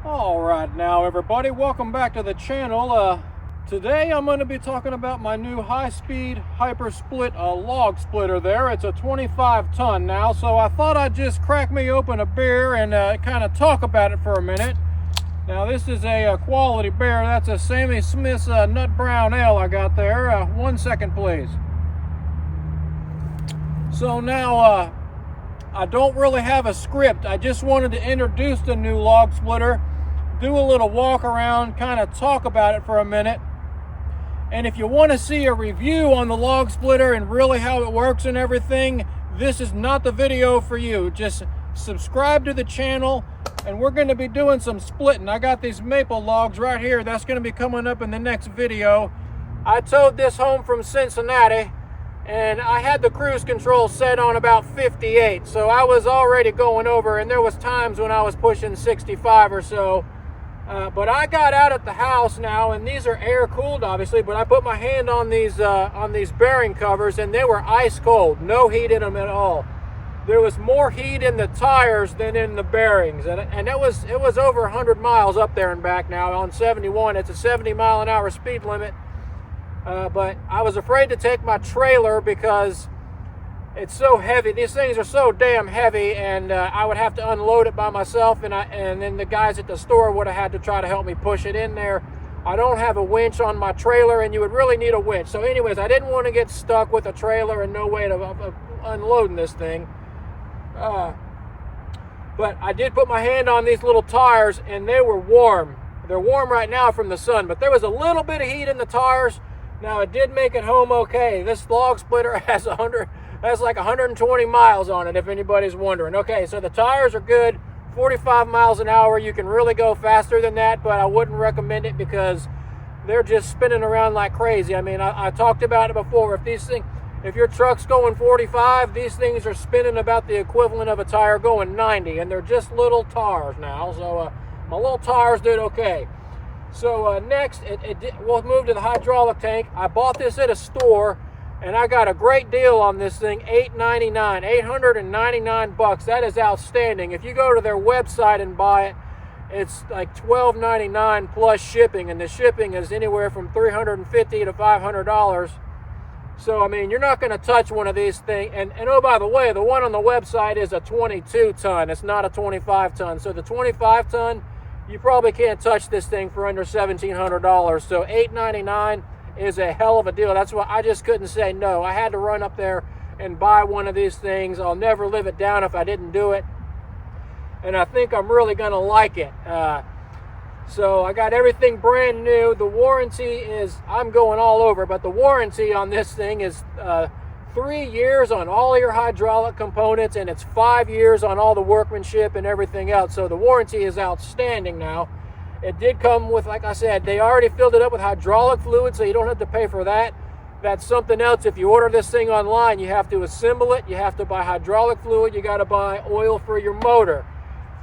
All right, now everybody, welcome back to the channel. Today I'm going to be talking about my new high-speed hyper split log splitter there. It's a 25 ton now, so I thought I'd just crack me open a beer and kind of talk about it for a minute. Now this is a quality beer. That's a Sammy Smith's Nut Brown Ale I got there. 1 second please. So now I don't really have a script. I just wanted to introduce the new log splitter, do a little walk around, kind of talk about it for a minute. And if you want to see a review on the log splitter and really how it works and everything, this is not the video for you. Just subscribe to the channel and we're going to be doing some splitting. I got these maple logs right here. That's going to be coming up in the next video. I towed this home from Cincinnati and I had the cruise control set on about 58. So I was already going over, and there was times when I was pushing 65 or so. But I got out at the house now, and these are air cooled obviously, but I put my hand on these bearing covers and they were ice cold, no heat in them at all. There was more heat in the tires than in the bearings, and it was over 100 miles up there and back now on 71. It's a 70-mile-an-hour speed limit, but I was afraid to take my trailer because it's so heavy. These things are so damn heavy, and I would have to unload it by myself, and then the guys at the store would have had to try to help me push it in there. I don't have a winch on my trailer, and you would really need a winch. So anyways, I didn't want to get stuck with a trailer and no way of unloading this thing. But I did put my hand on these little tires, and they were warm. They're warm right now from the sun, but there was a little bit of heat in the tires. Now, it did make it home okay. This log splitter has like 120 miles on it, if anybody's wondering. Okay, so the tires are good, 45 miles an hour. You can really go faster than that, but I wouldn't recommend it because they're just spinning around like crazy. I mean, I talked about it before. If your truck's going 45, these things are spinning about the equivalent of a tire going 90, and they're just little tires now. So my little tires did okay. So next, we'll move to the hydraulic tank. I bought this at a store, and I got a great deal on this thing, $899 bucks. That is outstanding. If you go to their website and buy it, it's like $12.99 plus shipping, and the shipping is anywhere from $350 to $500. So, I mean, you're not going to touch one of these things. And oh, by the way, the one on the website is a 22 ton. It's not a 25 ton. So the 25 ton, you probably can't touch this thing for under $1,700. So $899 is a hell of a deal. That's why I just couldn't say no. I had to run up there and buy one of these things. I'll never live it down if I didn't do it. And I think I'm really going to like it. So I got everything brand new. The warranty is, I'm going all over, but the warranty on this thing is 3 years on all your hydraulic components, and it's 5 years on all the workmanship and everything else. So the warranty is outstanding now. It did come with, like I said, they already filled it up with hydraulic fluid, so you don't have to pay for that. That's something else. If you order this thing online, you have to assemble it. You have to buy hydraulic fluid. You got to buy oil for your motor.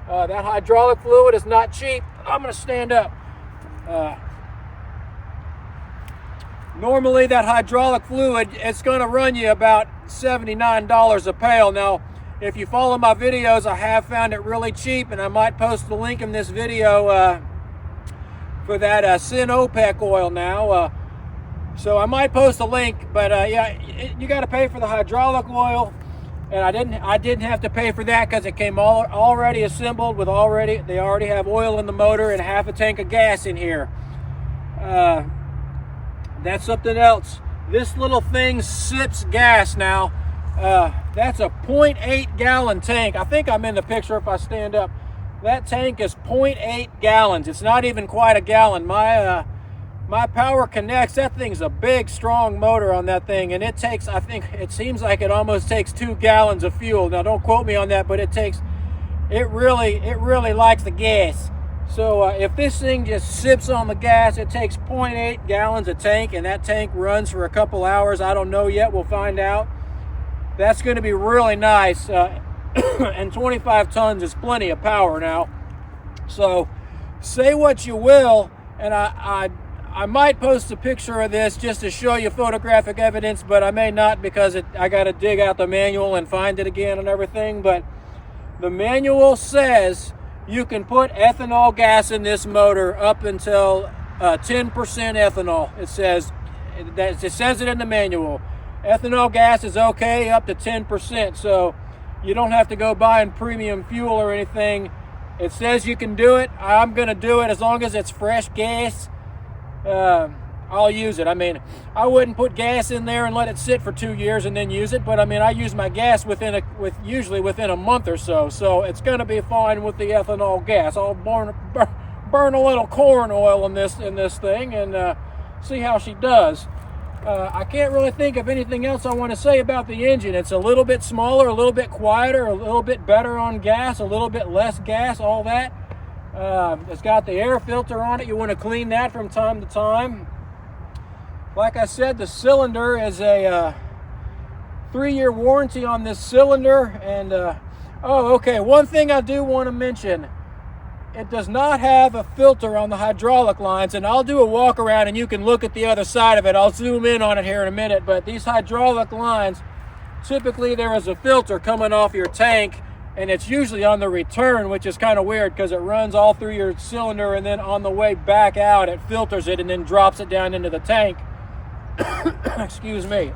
That hydraulic fluid is not cheap. I'm going to stand up. Normally, that hydraulic fluid, it's going to run you about $79 a pail. Now, if you follow my videos, I have found it really cheap, and I might post the link in this video for that Sin OPEC oil now. So I might post a link, but yeah, you got to pay for the hydraulic oil, and I didn't have to pay for that because it came already assembled with they already have oil in the motor and half a tank of gas in here. That's something else. This little thing sips gas now. That's a 0.8 gallon tank. I think I'm in the picture if I stand up. That tank is 0.8 gallons. It's not even quite a gallon. My Power Connects, that thing's a big, strong motor on that thing, and it takes, I think, it seems like it almost takes 2 gallons of fuel. Now, don't quote me on that, but it really likes the gas. So if this thing just sips on the gas, it takes 0.8 gallons a tank, and that tank runs for a couple hours. I don't know yet. We'll find out. That's going to be really nice. And 25 tons is plenty of power now. So say what you will, and I might post a picture of this just to show you photographic evidence, but I may not because I got to dig out the manual and find it again and everything. But the manual says you can put ethanol gas in this motor up until 10% ethanol. It says it in the manual. Ethanol gas is okay up to 10%, so you don't have to go buying premium fuel or anything. It says you can do it. I'm going to do it as long as it's fresh gas. I'll use it. I mean, I wouldn't put gas in there and let it sit for 2 years and then use it, but I mean, I use my gas usually within a month or so, so it's going to be fine with the ethanol gas. I'll burn a little corn oil in this thing and see how she does. I can't really think of anything else I want to say about the engine. It's a little bit smaller, a little bit quieter, a little bit better on gas, a little bit less gas, all that. It's got the air filter on it. You want to clean that from time to time. Like I said, the cylinder is a 3-year warranty on this cylinder. And, oh, okay, one thing I do want to mention. It does not have a filter on the hydraulic lines, and I'll do a walk around and you can look at the other side of it. I'll zoom in on it here in a minute, but these hydraulic lines, typically there is a filter coming off your tank, and it's usually on the return, which is kind of weird because it runs all through your cylinder, and then on the way back out it filters it and then drops it down into the tank. Excuse me.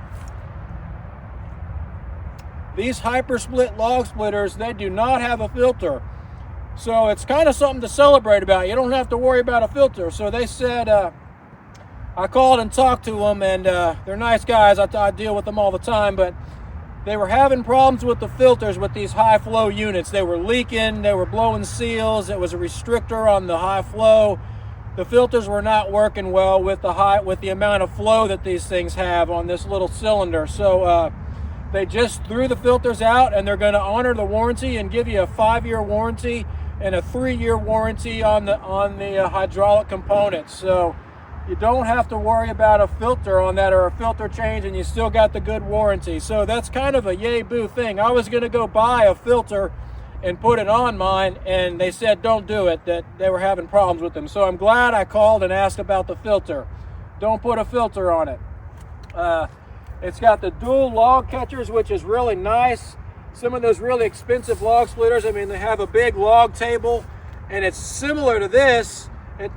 These hyper split log splitters, they do not have a filter. So it's kind of something to celebrate about. You don't have to worry about a filter. So they said, I called and talked to them, and they're nice guys. I deal with them all the time, but they were having problems with the filters with these high flow units. They were leaking, they were blowing seals. It was a restrictor on the high flow. The filters were not working well with the amount of flow that these things have on this little cylinder. So they just threw the filters out, and they're going to honor the warranty and give you a 5-year warranty and a 3-year warranty on the hydraulic components. So you don't have to worry about a filter on that or a filter change, and you still got the good warranty. So that's kind of a yay boo thing. I was going to go buy a filter and put it on mine, and they said don't do it, that they were having problems with them. So I'm glad I called and asked about the filter. Don't put a filter on it. It's got the dual log catchers, which is really nice. Some of those really expensive log splitters, I mean, they have a big log table, and it's similar to this.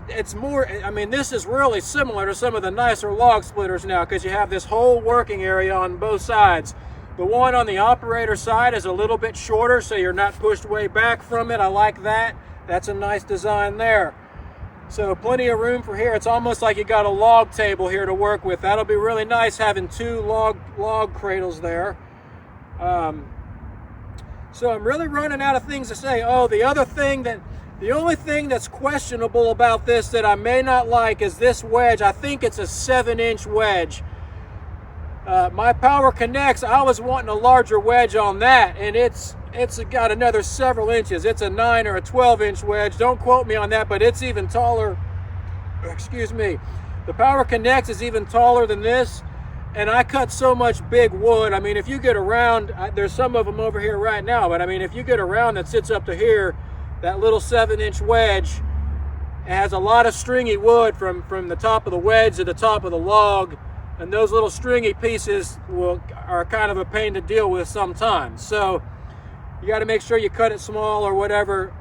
It's more, I mean, this is really similar to some of the nicer log splitters now, because you have this whole working area on both sides. The one on the operator side is a little bit shorter, so you're not pushed way back from it. I like that. That's a nice design there. So plenty of room for here. It's almost like you got a log table here to work with. That'll be really nice having 2 log cradles there. So I'm really running out of things to say. Oh, the only thing that's questionable about this that I may not like is this wedge. I think it's a 7-inch wedge. My Power Connects, I was wanting a larger wedge on that, and it's got another several inches. It's a 9 or a 12-inch wedge. Don't quote me on that, but it's even taller. Excuse me. The Power Connects is even taller than this, and I cut so much big wood. I mean, if you get around, there's some of them over here right now, but I mean, if you get around that sits up to here, that little 7-inch wedge has a lot of stringy wood from the top of the wedge to the top of the log, and those little stringy pieces are kind of a pain to deal with sometimes. So you got to make sure you cut it small or whatever.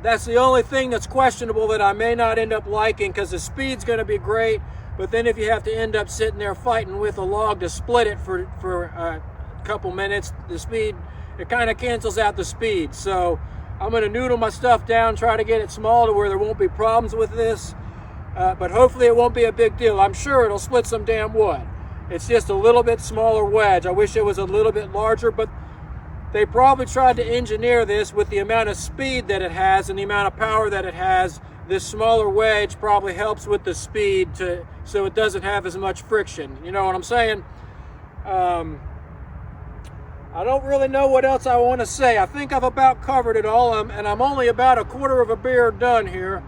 That's the only thing that's questionable that I may not end up liking, because the speed's going to be great, but then if you have to end up sitting there fighting with a log to split it for a couple minutes, the speed, it kind of cancels out the speed. So I'm going to noodle my stuff down, try to get it small to where there won't be problems with this, but hopefully it won't be a big deal. I'm sure it'll split some damn wood. It's just a little bit smaller wedge. I wish it was a little bit larger, but they probably tried to engineer this with the amount of speed that it has and the amount of power that it has. This smaller wedge probably helps with the speed so it doesn't have as much friction. You know what I'm saying? I don't really know what else I want to say. I think I've about covered it all, and I'm only about a quarter of a beer done here.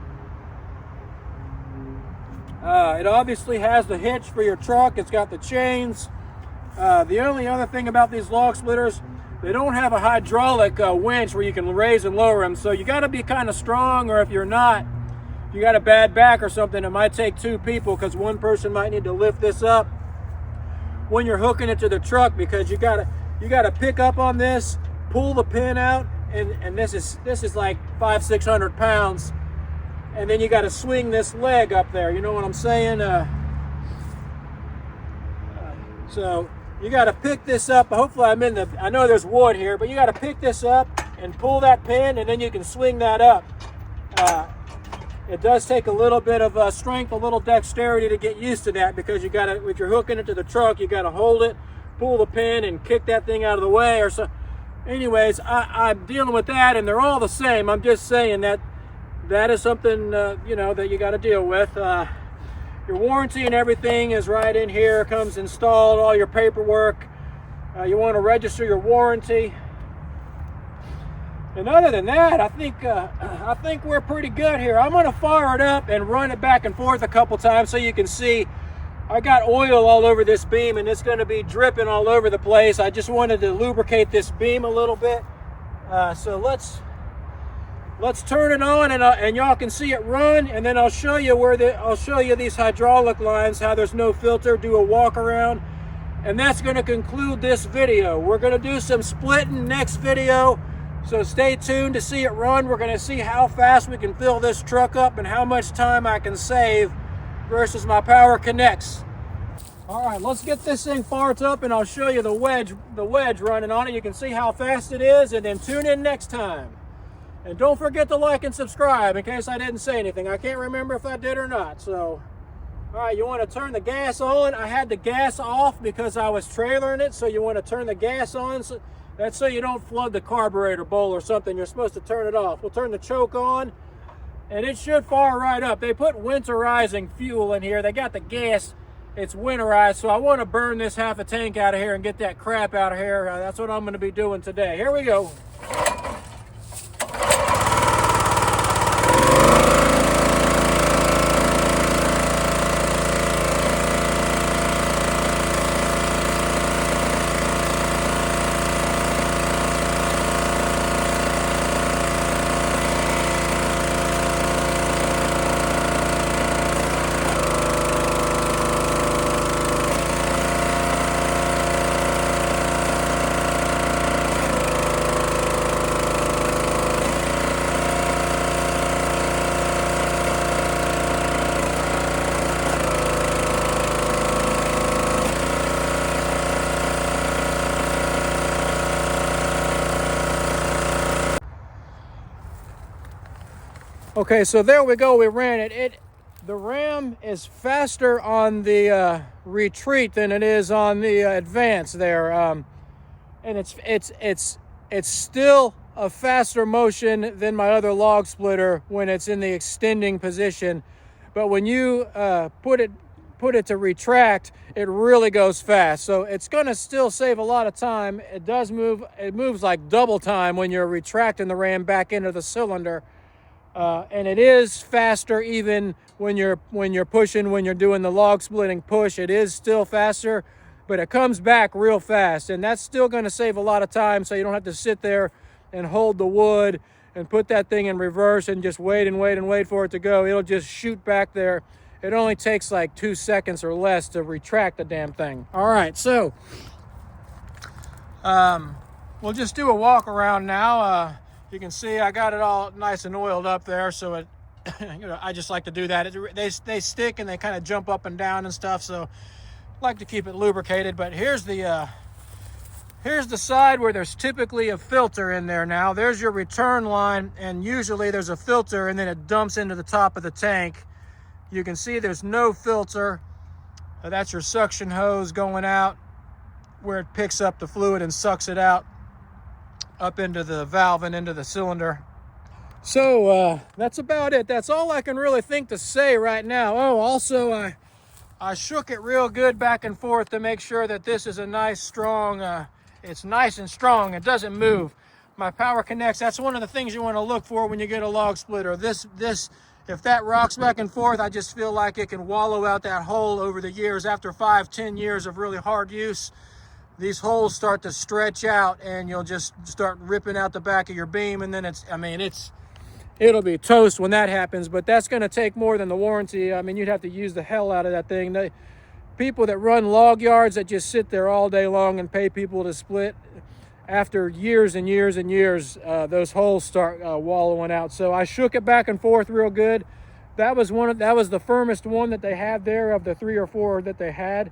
It obviously has the hitch for your truck. It's got the chains. The only other thing about these log splitters, they don't have a hydraulic winch where you can raise and lower them. So you got to be kind of strong, or if you're not, you got a bad back or something, it might take 2 people, because one person might need to lift this up when you're hooking it to the truck, because you got to pick up on this, pull the pin out, and this is like 500-600 pounds, and then you got to swing this leg up there. You know what I'm saying? So you got to pick this up. Hopefully I know there's wood here, but you got to pick this up and pull that pin, and then you can swing that up. It does take a little bit of strength, a little dexterity to get used to that, because you got to, if you're hooking it to the truck, you got to hold it, pull the pin, and kick that thing out of the way or so. Anyways, I'm dealing with that, and they're all the same. I'm just saying that is something you know, that you got to deal with. Your warranty and everything is right in here. Comes installed, all your paperwork. You want to register your warranty. And other than that, I think we're pretty good here. I'm going to fire it up and run it back and forth a couple times so you can see. I got oil all over this beam, and it's going to be dripping all over the place. I just wanted to lubricate this beam a little bit. So let's turn it on, and y'all can see it run, and then I'll show you these hydraulic lines, how there's no filter, do a walk around, and that's going to conclude this video. We're going to do some splitting next video. So stay tuned to see it run. We're going to see how fast we can fill this truck up and how much time I can save versus my Power Connects. All right, let's get this thing fired up, and I'll show you the wedge running on it. You can see how fast it is, and then tune in next time. And don't forget to like and subscribe in case I didn't say anything. I can't remember if I did or not. So, all right, you want to turn the gas on. I had the gas off because I was trailering it, so you want to turn the gas on. That's so you don't flood the carburetor bowl or something. You're supposed to turn it off. We'll turn the choke on, and it should fire right up. They put winterizing fuel in here. They got the gas. It's winterized, so I want to burn this half a tank out of here and get that crap out of here. That's what I'm going to be doing today. Here we go. Okay, so there we go. We ran it. The ram is faster on the retreat than it is on the advance there, and it's still a faster motion than my other log splitter when it's in the extending position. But when you put it to retract, it really goes fast. So it's going to still save a lot of time. It does move. It moves like double time when you're retracting the ram back into the cylinder. And it is faster even when you're pushing, when you're doing the log splitting push. It is still faster, but it comes back real fast, and that's still going to save a lot of time, so you don't have to sit there and hold the wood and put that thing in reverse and just wait and wait and wait for it to go. It'll just shoot back there. It only takes like 2 seconds or less to retract the damn thing. All right, so we'll just do a walk around now. You can see I got it all nice and oiled up there, so it, you know, I just like to do that. They stick and they kind of jump up and down and stuff, so I like to keep it lubricated. But here's the side where there's typically a filter in there now. There's your return line, and usually there's a filter, and then it dumps into the top of the tank. You can see there's no filter. That's your suction hose going out where it picks up the fluid and sucks it out up into the valve and into the cylinder. So that's about it. That's all I can really think to say right now. Oh, also I shook it real good back and forth to make sure that this is a nice strong, it's nice and strong. It doesn't move. My Power Connects, that's one of the things you want to look for when you get a log splitter. This, if that rocks back and forth, I just feel like it can wallow out that hole over the years. After 5-10 years of really hard use, these holes start to stretch out, and you'll just start ripping out the back of your beam, and then it'll be toast when that happens. But that's going to take more than the warranty. I mean, you'd have to use the hell out of that thing. People that run log yards that just sit there all day long and pay people to split, after years and years and years, those holes start wallowing out. So I shook it back and forth real good. That was the firmest one that they had there of the 3 or 4 that they had.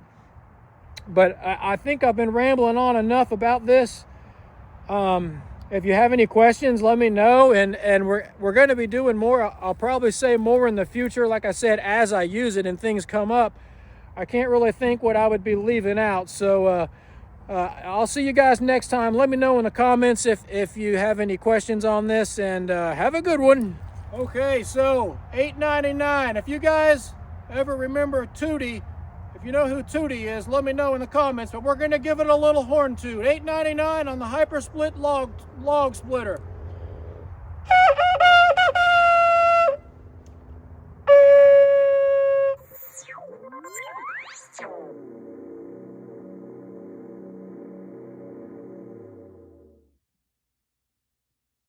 But I think I've been rambling on enough about this. If you have any questions, let me know. And we're going to be doing more. I'll probably say more in the future. Like I said, as I use it and things come up, I can't really think what I would be leaving out. So I'll see you guys next time. Let me know in the comments if you have any questions on this, and have a good one. Okay, so $8.99. If you guys ever remember Tootie, if you know who Tootie is, let me know in the comments. But we're going to give it a little horn toot. $8.99 on the Hyper Split log splitter.